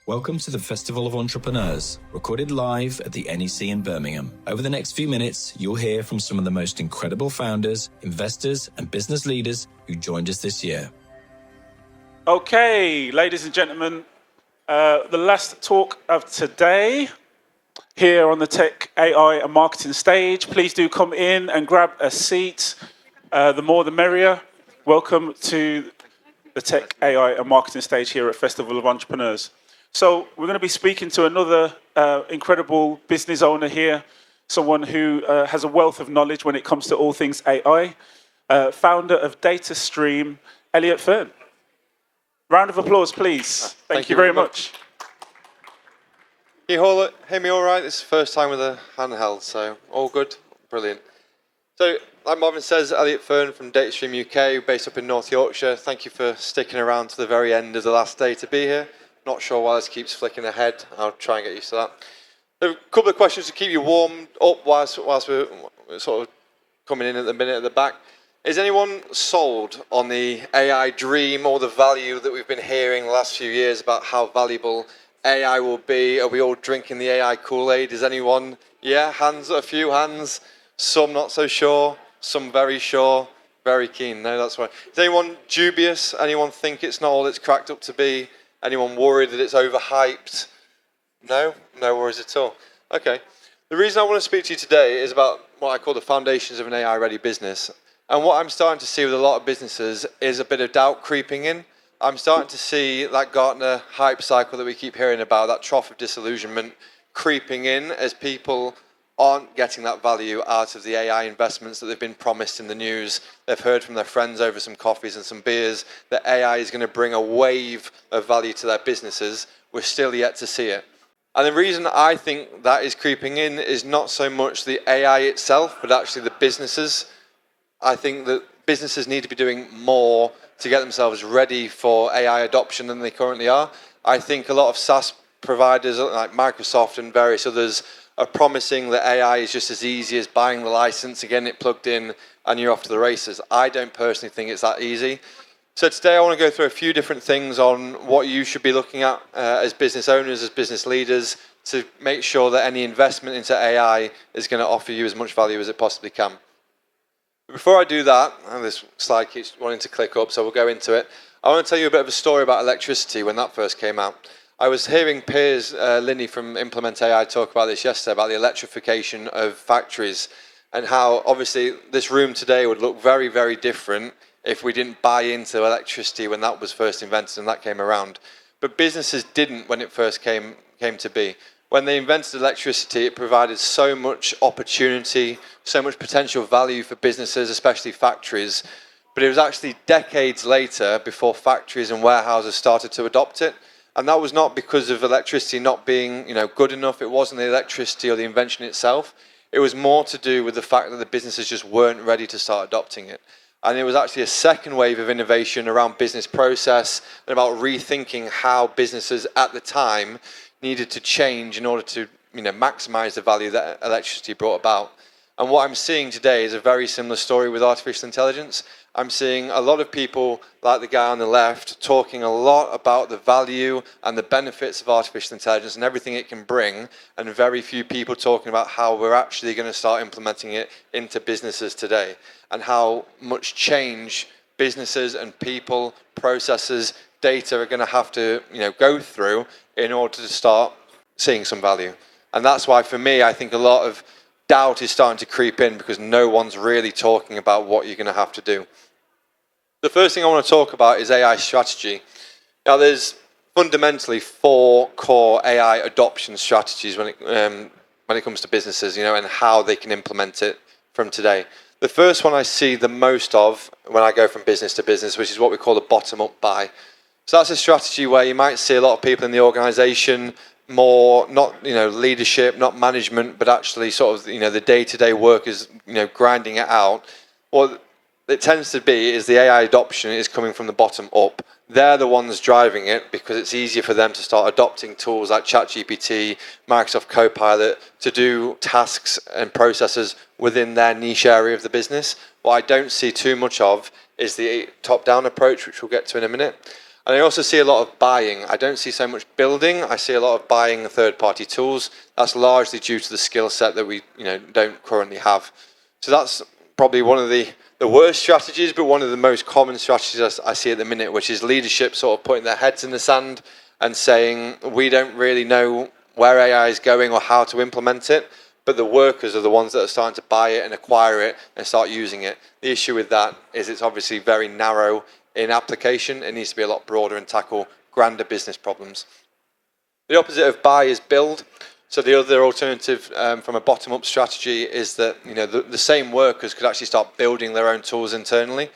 Welcome to the Festival of Entrepreneurs, recorded live at the NEC in Birmingham. Over the next few minutes, you'll hear from some of the most incredible founders, investors, and business leaders who joined us this year. Okay, ladies and gentlemen, the last talk of today here on the Tech, AI and Marketing stage. Please do come in and grab a seat. The more the merrier. Welcome to the Tech, AI and Marketing stage here at Festival of Entrepreneurs. So we're going to be speaking to another incredible business owner here, someone who has a wealth of knowledge when it comes to all things AI, founder of DataStream, Elliot Fearn. Round of applause, please. Thank you very much. Can you all hear me all right? This is the first time with a handheld, so all good? Brilliant. So, like Marvin says, Elliot Fearn from DataStream UK, based up in North Yorkshire. Thank you for sticking around to the very end of the last day to be here. Not sure why this keeps flicking ahead. I'll try and get used to that. A couple of questions to keep you warmed up whilst we're sort of coming in at the minute at the back. Is anyone sold on the AI dream or the value that we've been hearing the last few years about how valuable AI will be? Are we all drinking the AI Kool-Aid? Is anyone? Yeah, hands, a few hands. Some not so sure. Some very sure. Very keen. No, that's right. Is anyone dubious? Anyone think it's not all it's cracked up to be? Anyone worried that it's overhyped? No? No worries at all. Okay. The reason I want to speak to you today is about what I call the foundations of an AI-ready business. And what I'm starting to see with a lot of businesses is a bit of doubt creeping in. I'm starting to see that Gartner hype cycle that we keep hearing about, that trough of disillusionment creeping in as people aren't getting that value out of the AI investments that they've been promised in the news. They've heard from their friends over some coffees and some beers that AI is going to bring a wave of value to their businesses. We're still yet to see it. And the reason I think that is creeping in is not so much the AI itself, but actually the businesses. I think that businesses need to be doing more to get themselves ready for AI adoption than they currently are. I think a lot of SaaS providers like Microsoft and various others are promising that AI is just as easy as buying the license, getting it plugged in, and you're off to the races. I don't personally think it's that easy. So today I want to go through a few different things on what you should be looking at as business owners, as business leaders, to make sure that any investment into AI is going to offer you as much value as it possibly can. Before I do that, and this slide keeps wanting to click up, so we'll go into it. I want to tell you a bit of a story about electricity when that first came out. I was hearing Piers Linney from Implement AI talk about this yesterday, about the electrification of factories, and how obviously this room today would look very, very different if we didn't buy into electricity when that was first invented and that came around. But businesses didn't when it first came to be. When they invented electricity, it provided so much opportunity, so much potential value for businesses, especially factories. But it was actually decades later before factories and warehouses started to adopt it. And that was not because of electricity not being, good enough. It wasn't the electricity or the invention itself. It was more to do with the fact that the businesses just weren't ready to start adopting it. And it was actually a second wave of innovation around business process and about rethinking how businesses at the time needed to change in order to maximize the value that electricity brought about. And what I'm seeing today is a very similar story with artificial intelligence. I'm seeing a lot of people, like the guy on the left, talking a lot about the value and the benefits of artificial intelligence and everything it can bring, and very few people talking about how we're actually going to start implementing it into businesses today, and how much change businesses and people, processes, data are going to have to go through in order to start seeing some value. And that's why, for me, I think a lot of doubt is starting to creep in because no one's really talking about what you're going to have to do. The first thing I want to talk about is AI strategy. Now, there's fundamentally 4 core AI adoption strategies when it comes to businesses, and how they can implement it from today. The first one I see the most of when I go from business to business, which is what we call the bottom-up buy. So that's a strategy where you might see a lot of people in the organisation, more not leadership, not management, but actually sort of the day-to-day workers grinding it out. What it tends to be is the AI adoption is coming from the bottom up. They're the ones driving it because it's easier for them to start adopting tools like ChatGPT, Microsoft Copilot to do tasks and processes within their niche area of the business. What I don't see too much of is the top-down approach, which we'll get to in a minute. And I also see a lot of buying. I don't see so much building. I see a lot of buying third-party tools. That's largely due to the skill set that we don't currently have. So that's probably one of the worst strategies, but one of the most common strategies I see at the minute, which is leadership sort of putting their heads in the sand and saying, we don't really know where AI is going or how to implement it, but the workers are the ones that are starting to buy it and acquire it and start using it. The issue with that is it's obviously very narrow in application. It needs to be a lot broader and tackle grander business problems. The opposite of buy is build. So the other alternative from a bottom-up strategy is that the same workers could actually start building their own tools internally.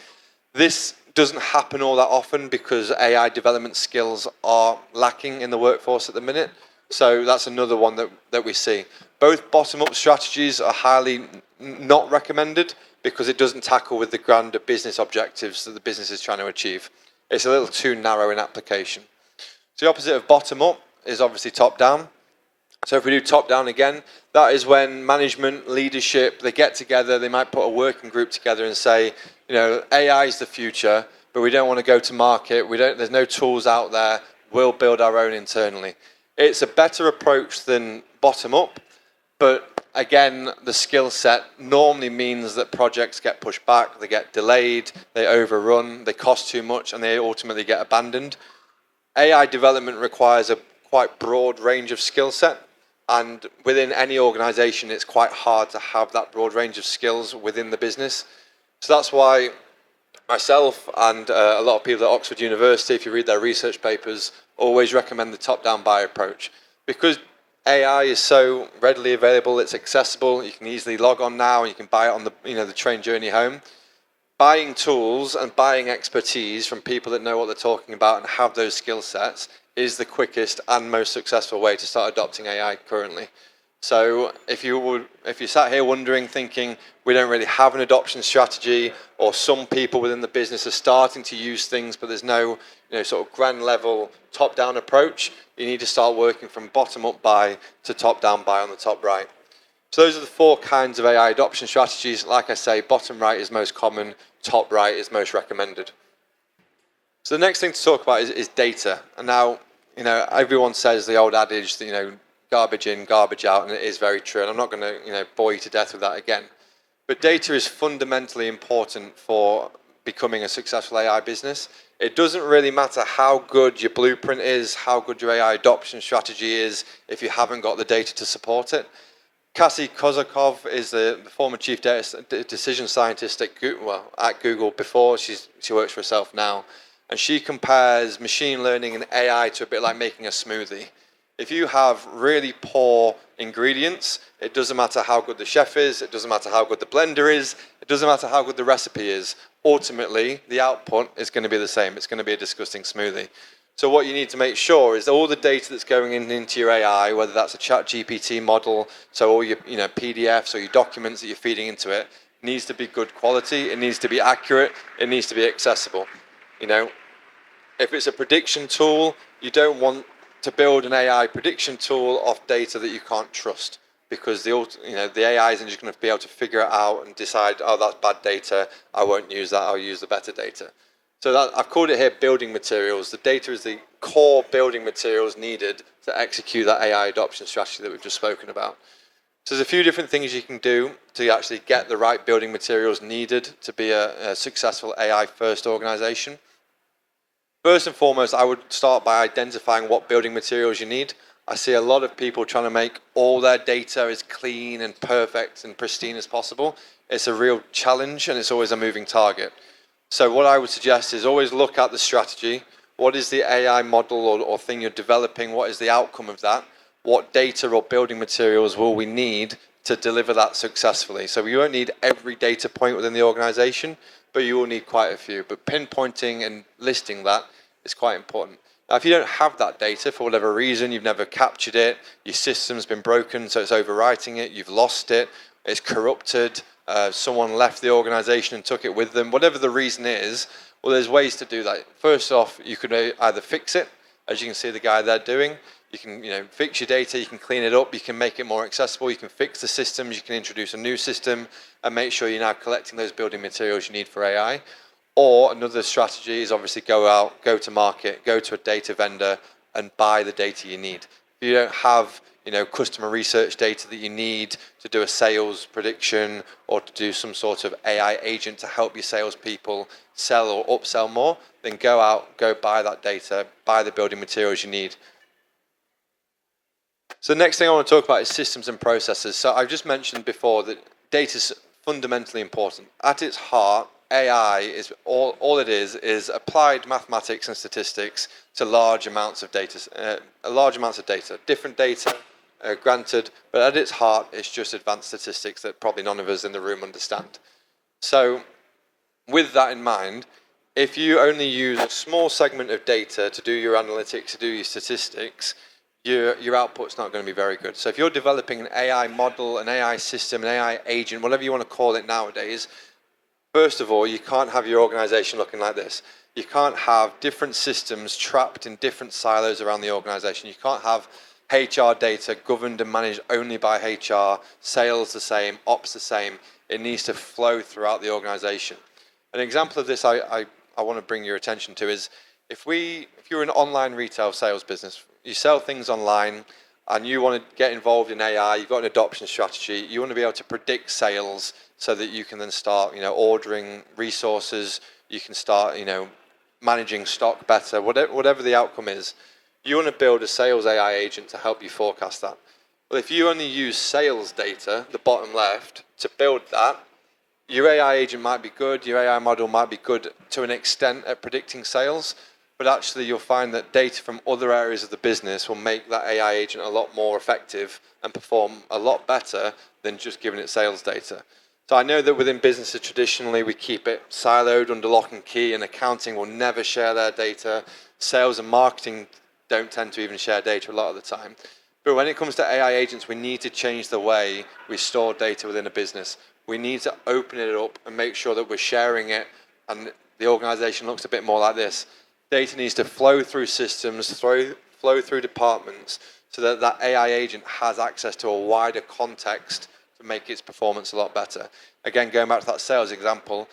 This doesn't happen all that often because AI development skills are lacking in the workforce at the minute. So that's another one that we see. Both bottom-up strategies are highly not recommended because it doesn't tackle with the grander business objectives that the business is trying to achieve. It's a little too narrow in application. So the opposite of bottom-up is obviously top-down. So if we do top-down again, that is when management, leadership, they get together, they might put a working group together and say, AI is the future, but we don't want to go to market, there's no tools out there, we'll build our own internally. It's a better approach than bottom-up, but again, the skill set normally means that projects get pushed back, they get delayed, they overrun, they cost too much, and they ultimately get abandoned. AI development requires a quite broad range of skill set, and within any organization, it's quite hard to have that broad range of skills within the business. So that's why myself and a lot of people at Oxford University, if you read their research papers, always recommend the top-down buy approach. Because AI is so readily available, it's accessible, you can easily log on now, and you can buy it on the train journey home. Buying tools and buying expertise from people that know what they're talking about and have those skill sets is the quickest and most successful way to start adopting AI currently. So if you sat here wondering, thinking we don't really have an adoption strategy, or some people within the business are starting to use things, but there's no sort of grand level top-down approach, you need to start working from bottom-up buy to top-down buy on the top right. So those are the 4 kinds of AI adoption strategies. Like I say, bottom right is most common, top right is most recommended. So the next thing to talk about is data. And now, everyone says the old adage that, garbage in, garbage out, and it is very true. And I'm not going to bore you to death with that again. But data is fundamentally important for becoming a successful AI business. It doesn't really matter how good your blueprint is, how good your AI adoption strategy is, if you haven't got the data to support it. Cassie Kozakov is the former chief decision scientist at Google before. She works for herself now. And she compares machine learning and AI to a bit like making a smoothie. If you have really poor ingredients, it doesn't matter how good the chef is, it doesn't matter how good the blender is, it doesn't matter how good the recipe is. Ultimately, the output is going to be the same. It's going to be a disgusting smoothie. So what you need to make sure is that all the data that's going into your AI, whether that's a ChatGPT model, so all your PDFs or your documents that you're feeding into it, needs to be good quality, it needs to be accurate, it needs to be accessible. If it's a prediction tool, you don't want to build an AI prediction tool off data that you can't trust, because the AI isn't just going to be able to figure it out and decide, oh, that's bad data, I won't use that, I'll use the better data. So I've called it here building materials. The data is the core building materials needed to execute that AI adoption strategy that we've just spoken about. So there's a few different things you can do to actually get the right building materials needed to be a successful AI-first organization. First and foremost, I would start by identifying what building materials you need. I see a lot of people trying to make all their data as clean and perfect and pristine as possible. It's a real challenge, and it's always a moving target. So what I would suggest is always look at the strategy. What is the AI model or thing you're developing? What is the outcome of that? What data or building materials will we need to deliver that successfully? So you won't need every data point within the organization, but you will need quite a few. But pinpointing and listing that is quite important. Now, if you don't have that data for whatever reason, you've never captured it, your system's been broken, so it's overwriting it, you've lost it, it's corrupted, someone left the organization and took it with them, whatever the reason is, well, there's ways to do that. First off, you could either fix it, as you can see the guy there doing. You can fix your data, you can clean it up, you can make it more accessible, you can fix the systems, you can introduce a new system and make sure you're now collecting those building materials you need for AI. Or another strategy is obviously go out, go to market, go to a data vendor and buy the data you need. If you don't have, customer research data that you need to do a sales prediction or to do some sort of AI agent to help your salespeople sell or upsell more, then go out, go buy that data, buy the building materials you need. So the next thing I want to talk about is systems and processes. So I've just mentioned before that data is fundamentally important. At its heart, AI is all it is applied mathematics and statistics to large amounts of data, different data, granted, but at its heart, it's just advanced statistics that probably none of us in the room understand. So with that in mind, if you only use a small segment of data to do your analytics, to do your statistics, your output's not going to be very good. So if you're developing an AI model, an AI system, an AI agent, whatever you want to call it nowadays, first of all, you can't have your organization looking like this. You can't have different systems trapped in different silos around the organization. You can't have HR data governed and managed only by HR, sales the same, ops the same. It needs to flow throughout the organization. An example of this I want to bring your attention to is if you're an online retail sales business, you sell things online and you want to get involved in AI, you've got an adoption strategy, you want to be able to predict sales so that you can then start, ordering resources, you can start, managing stock better, whatever the outcome is. You want to build a sales AI agent to help you forecast that. Well, if you only use sales data, the bottom left, to build that, your AI agent might be good, your AI model might be good to an extent at predicting sales, but actually you'll find that data from other areas of the business will make that AI agent a lot more effective and perform a lot better than just giving it sales data. So I know that within businesses traditionally we keep it siloed under lock and key, and accounting will never share their data. Sales and marketing don't tend to even share data a lot of the time. But when it comes to AI agents, we need to change the way we store data within a business. We need to open it up and make sure that we're sharing it, and the organization looks a bit more like this. Data needs to flow through systems, flow through departments, so that that AI agent has access to a wider context to make its performance a lot better. Again, going back to that sales example,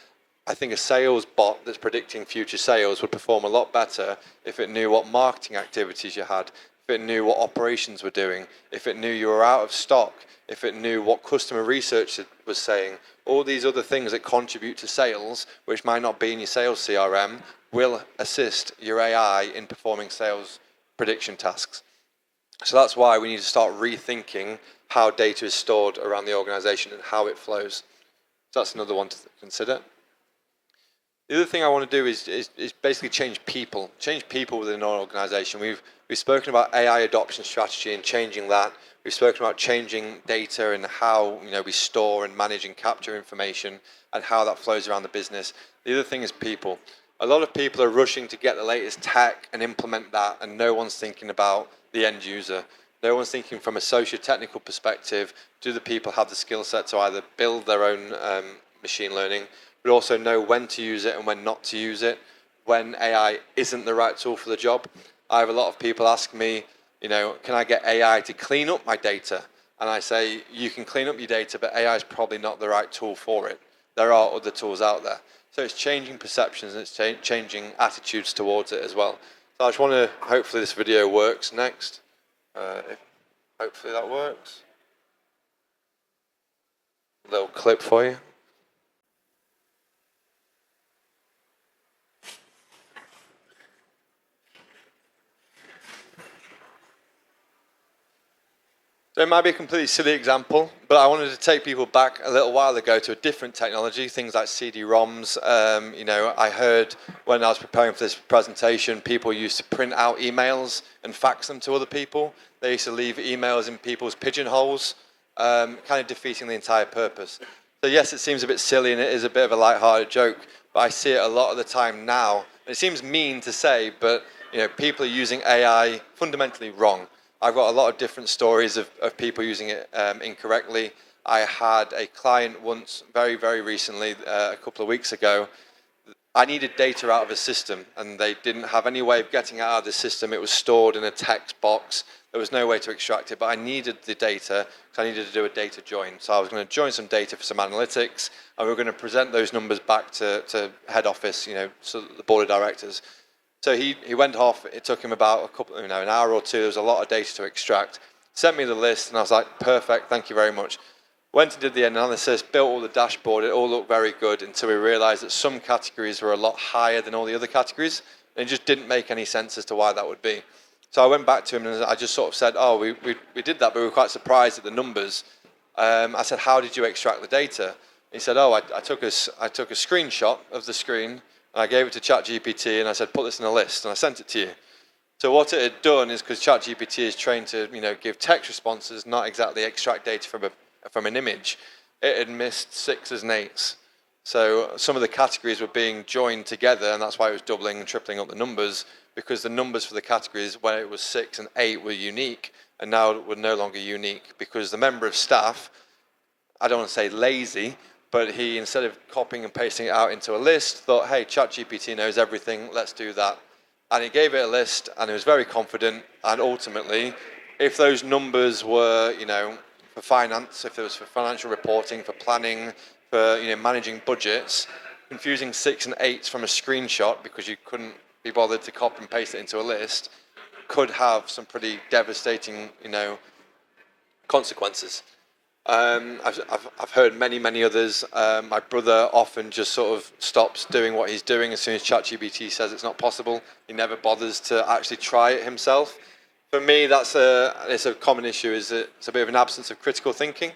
I think a sales bot that's predicting future sales would perform a lot better if it knew what marketing activities you had, if it knew what operations were doing, if it knew you were out of stock, if it knew what customer research was saying. All these other things that contribute to sales, which might not be in your sales CRM, will assist your AI in performing sales prediction tasks. So that's why we need to start rethinking how data is stored around the organization and how it flows. So that's another one to consider. The other thing I want to do is basically change people within our organization. We've spoken about AI adoption strategy and changing that. We've spoken about changing data and how we store and manage and capture information and how that flows around the business. The other thing is people. A lot of people are rushing to get the latest tech and implement that, and no one's thinking about the end user. No one's thinking from a socio-technical perspective, do the people have the skill set to either build their own machine learning, but also know when to use it and when not to use it, when AI isn't the right tool for the job. I have a lot of people ask me, can I get AI to clean up my data? And I say, you can clean up your data, but AI is probably not the right tool for it. There are other tools out there. So it's changing perceptions and it's changing attitudes towards it as well. So I just want to, hopefully this video works next. Hopefully that works. A little clip for you. So it might be a completely silly example, but I wanted to take people back a little while ago to a different technology, things like CD-ROMs. I heard when I was preparing for this presentation, people used to print out emails and fax them to other people. They used to leave emails in people's pigeonholes, kind of defeating the entire purpose. So yes, it seems a bit silly and it is a bit of a light-hearted joke, but I see it a lot of the time now. And it seems mean to say, but people are using AI fundamentally wrong. I've got a lot of different stories of people using it incorrectly. I had a client once, very, very recently, a couple of weeks ago. I needed data out of a system, and they didn't have any way of getting it out of the system. It was stored in a text box. There was no way to extract it, but I needed the data because I needed to do a data join. So I was going to join some data for some analytics, and we were going to present those numbers back to head office, so the board of directors. So he went off. It took him about an hour or two. There was a lot of data to extract. Sent me the list, and I was like, perfect, thank you very much. Went and did the analysis, built all the dashboard. It all looked very good until we realised that some categories were a lot higher than all the other categories. And it just didn't make any sense as to why that would be. So I went back to him and I just sort of said, oh, we did that, but we were quite surprised at the numbers. I said, how did you extract the data? He said, oh, I took a screenshot of the screen and I gave it to ChatGPT and I said, put this in a list, and I sent it to you. So what it had done is, because ChatGPT is trained to give text responses, not exactly extract data from an image, it had missed 6s and 8s. So some of the categories were being joined together, and that's why it was doubling and tripling up the numbers, because the numbers for the categories where it was 6 and 8 were unique, and now were no longer unique because the member of staff, I don't want to say lazy, but he, instead of copying and pasting it out into a list, thought, hey, ChatGPT knows everything, let's do that. And he gave it a list, and he was very confident, and ultimately, if those numbers were, for finance, if it was for financial reporting, for planning, for managing budgets, confusing 6 and 8s from a screenshot because you couldn't be bothered to copy and paste it into a list could have some pretty devastating, consequences. I've heard many others. My brother often just sort of stops doing what he's doing as soon as ChatGPT says it's not possible. He never bothers to actually try it himself. For me, it's a common issue. Is that it's a bit of an absence of critical thinking.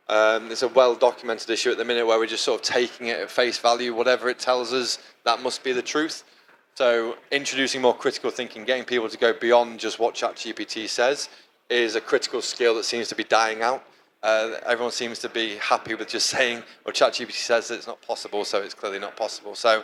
It's a well-documented issue at the minute where we're just sort of taking it at face value. Whatever it tells us, that must be the truth. So introducing more critical thinking, getting people to go beyond just what ChatGPT says, is a critical skill that seems to be dying out. Everyone seems to be happy with just saying, well, ChatGPT says that it's not possible, so it's clearly not possible. So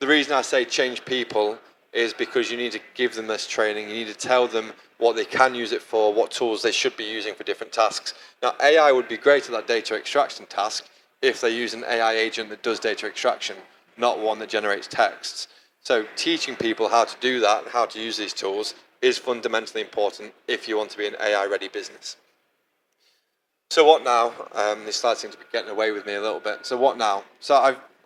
the reason I say change people is because you need to give them this training. You need to tell them what they can use it for, what tools they should be using for different tasks. Now, AI would be great at that data extraction task if they use an AI agent that does data extraction, not one that generates texts. So teaching people how to do that, how to use these tools, is fundamentally important if you want to be an AI-ready business. So what now? This slide seems to be getting away with me a little bit. So what now? So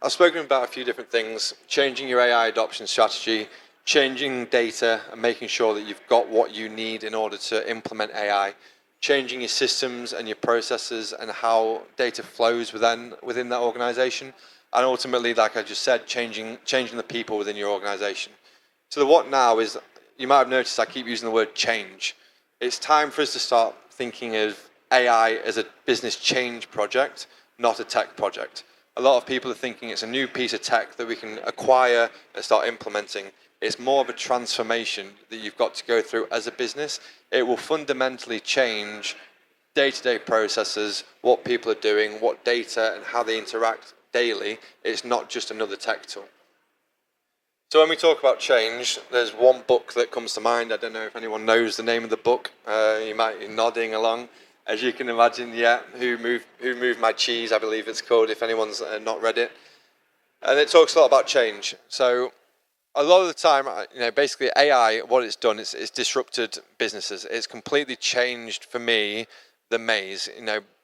I've spoken about a few different things: changing your AI adoption strategy, changing data and making sure that you've got what you need in order to implement AI, changing your systems and your processes and how data flows within that organization, and ultimately, like I just said, changing the people within your organization. So the what now is, you might have noticed I keep using the word change. It's time for us to start thinking of AI as a business change project, not a tech project. A lot of people are thinking it's a new piece of tech that we can acquire and start implementing. It's more of a transformation that you've got to go through as a business. It will fundamentally change day-to-day processes, what people are doing, what data and how they interact daily. It's not just another tech tool. So when we talk about change, there's one book that comes to mind. I don't know if anyone knows the name of the book. You might be nodding along. As you can imagine, yeah, Who Moved My Cheese, I believe it's called, if anyone's not read it. And it talks a lot about change. So a lot of the time, basically AI, what it's done, it's disrupted businesses. It's completely changed, for me, the maze.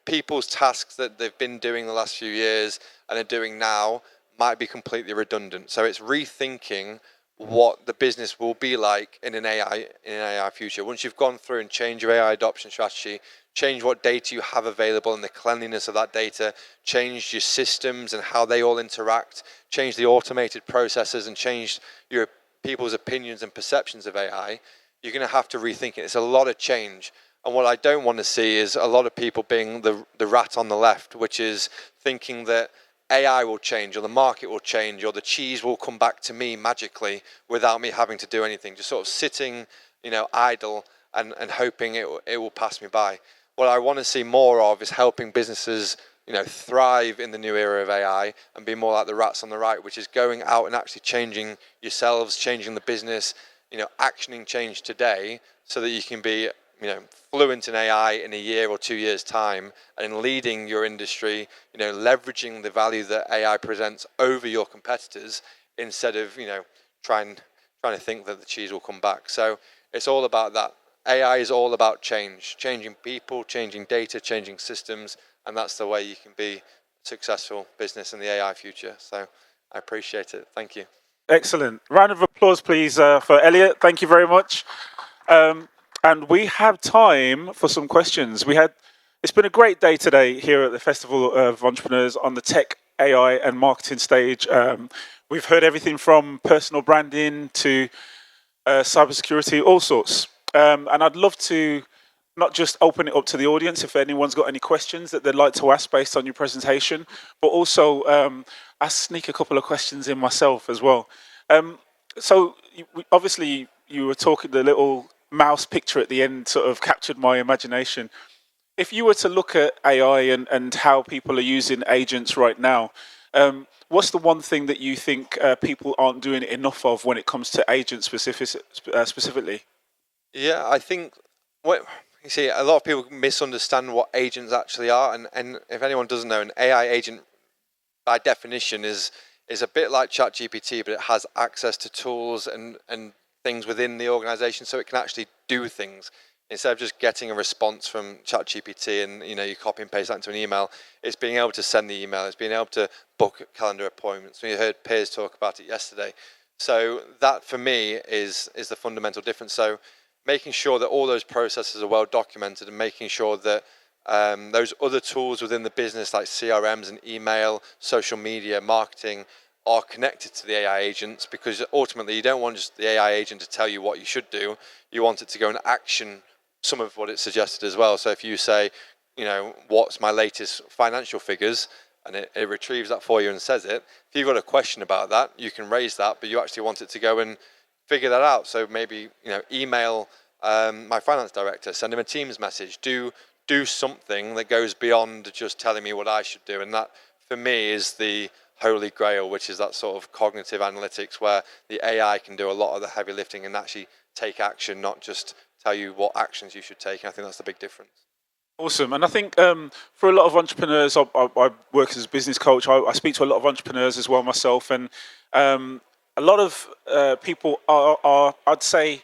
People's tasks that they've been doing the last few years and are doing now might be completely redundant. So it's rethinking what the business will be like in an AI future. Once you've gone through and changed your AI adoption strategy, change what data you have available and the cleanliness of that data, change your systems and how they all interact, change the automated processes and change your people's opinions and perceptions of AI, you're going to have to rethink it. It's a lot of change. And what I don't want to see is a lot of people being the rat on the left, which is thinking that AI will change, or the market will change, or the cheese will come back to me magically without me having to do anything. Just sort of sitting, idle and hoping it will pass me by. What I want to see more of is helping businesses, thrive in the new era of AI and be more like the rats on the right, which is going out and actually changing yourselves, changing the business, actioning change today so that you can be fluent in AI in a year or 2 years' time, and leading your industry, leveraging the value that AI presents over your competitors instead of, trying to think that the cheese will come back. So it's all about that AI is all about changing people, changing data, changing systems, and that's the way you can be a successful business in the AI future. So I appreciate it. Thank you. Excellent. Round of applause, please, for Elliot. Thank you very much. And we have time for some questions. It's been a great day today here at the Festival of Entrepreneurs on the Tech, AI and Marketing stage. We've heard everything from personal branding to cybersecurity, all sorts. And I'd love to not just open it up to the audience if anyone's got any questions that they'd like to ask based on your presentation, but also sneak a couple of questions in myself as well. So obviously you were talking, the little mouse picture at the end sort of captured my imagination. If you were to look at AI and how people are using agents right now, what's the one thing that you think people aren't doing enough of when it comes to agents specifically? Yeah, I think you see, a lot of people misunderstand what agents actually are, and if anyone doesn't know, an AI agent by definition is a bit like ChatGPT, but it has access to tools and things within the organization, so it can actually do things. Instead of just getting a response from ChatGPT and you copy and paste that into an email, it's being able to send the email, it's being able to book calendar appointments. We heard Piers talk about it yesterday. So that for me is the fundamental difference. So making sure that all those processes are well documented and making sure that those other tools within the business like CRMs and email, social media, marketing are connected to the AI agents, because ultimately you don't want just the AI agent to tell you what you should do. You want it to go and action some of what it suggested as well. So if you say, what's my latest financial figures, and it retrieves that for you and says it, if you've got a question about that, you can raise that, but you actually want it to go and figure that out. So maybe, email my finance director, send him a Teams message, do something that goes beyond just telling me what I should do. And that for me is the holy grail, which is that sort of cognitive analytics where the AI can do a lot of the heavy lifting and actually take action, not just tell you what actions you should take. And I think that's the big difference. Awesome. And I think for a lot of entrepreneurs, I work as a business coach. I speak to a lot of entrepreneurs as well myself. And a lot of people are, I'd say,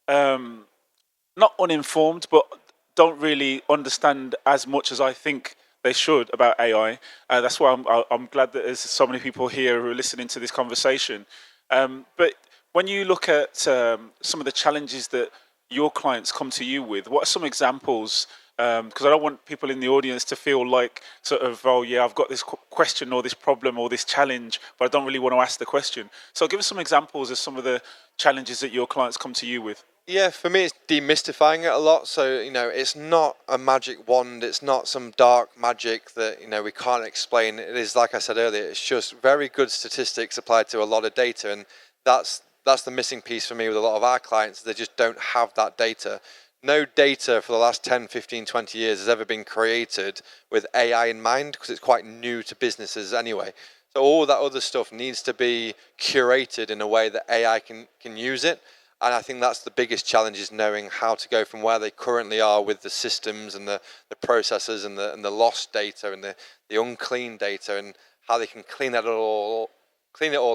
not uninformed, but don't really understand as much as I think they should about AI. That's why I'm glad that there's so many people here who are listening to this conversation. But when you look at some of the challenges that your clients come to you with, what are some examples? Because I don't want people in the audience to feel like sort of, oh yeah, I've got this question or this problem or this challenge, but I don't really want to ask the question. So give us some examples of some of the challenges that your clients come to you with. Yeah, for me, it's demystifying it a lot. So, it's not a magic wand. It's not some dark magic that, we can't explain. It is, like I said earlier, it's just very good statistics applied to a lot of data. And that's the missing piece for me with a lot of our clients. They just don't have that data. No data for the last 10, 15, 20 years has ever been created with AI in mind, because it's quite new to businesses anyway. So all that other stuff needs to be curated in a way that AI can use it. And I think that's the biggest challenge, is knowing how to go from where they currently are with the systems and the processes and the lost data and the unclean data, and how they can clean it all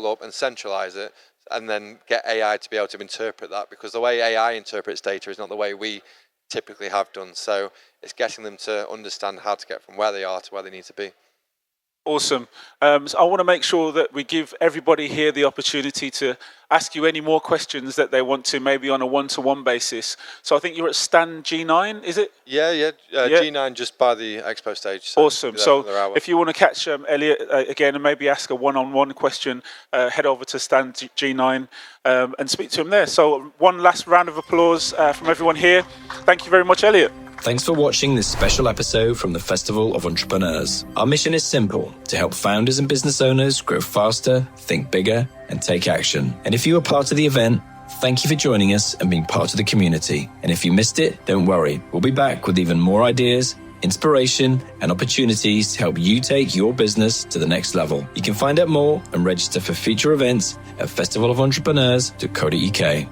up and centralize it, and then get AI to be able to interpret that, because the way AI interprets data is not the way we typically have done. So it's getting them to understand how to get from where they are to where they need to be. Awesome. So I want to make sure that we give everybody here the opportunity to ask you any more questions that they want to, maybe on a one-to-one basis. So I think you're at stand G9, is it? Yeah. G9 just by the expo stage. So awesome. So if you want to catch Elliot again and maybe ask a one-on-one question, head over to stand G9 and speak to him there. So one last round of applause from everyone here. Thank you very much, Elliot. Thanks for watching this special episode from the Festival of Entrepreneurs. Our mission is simple: to help founders and business owners grow faster, think bigger, and take action. And if you were part of the event, thank you for joining us and being part of the community. And if you missed it, don't worry. We'll be back with even more ideas, inspiration, and opportunities to help you take your business to the next level. You can find out more and register for future events at festivalofentrepreneurs.co.uk.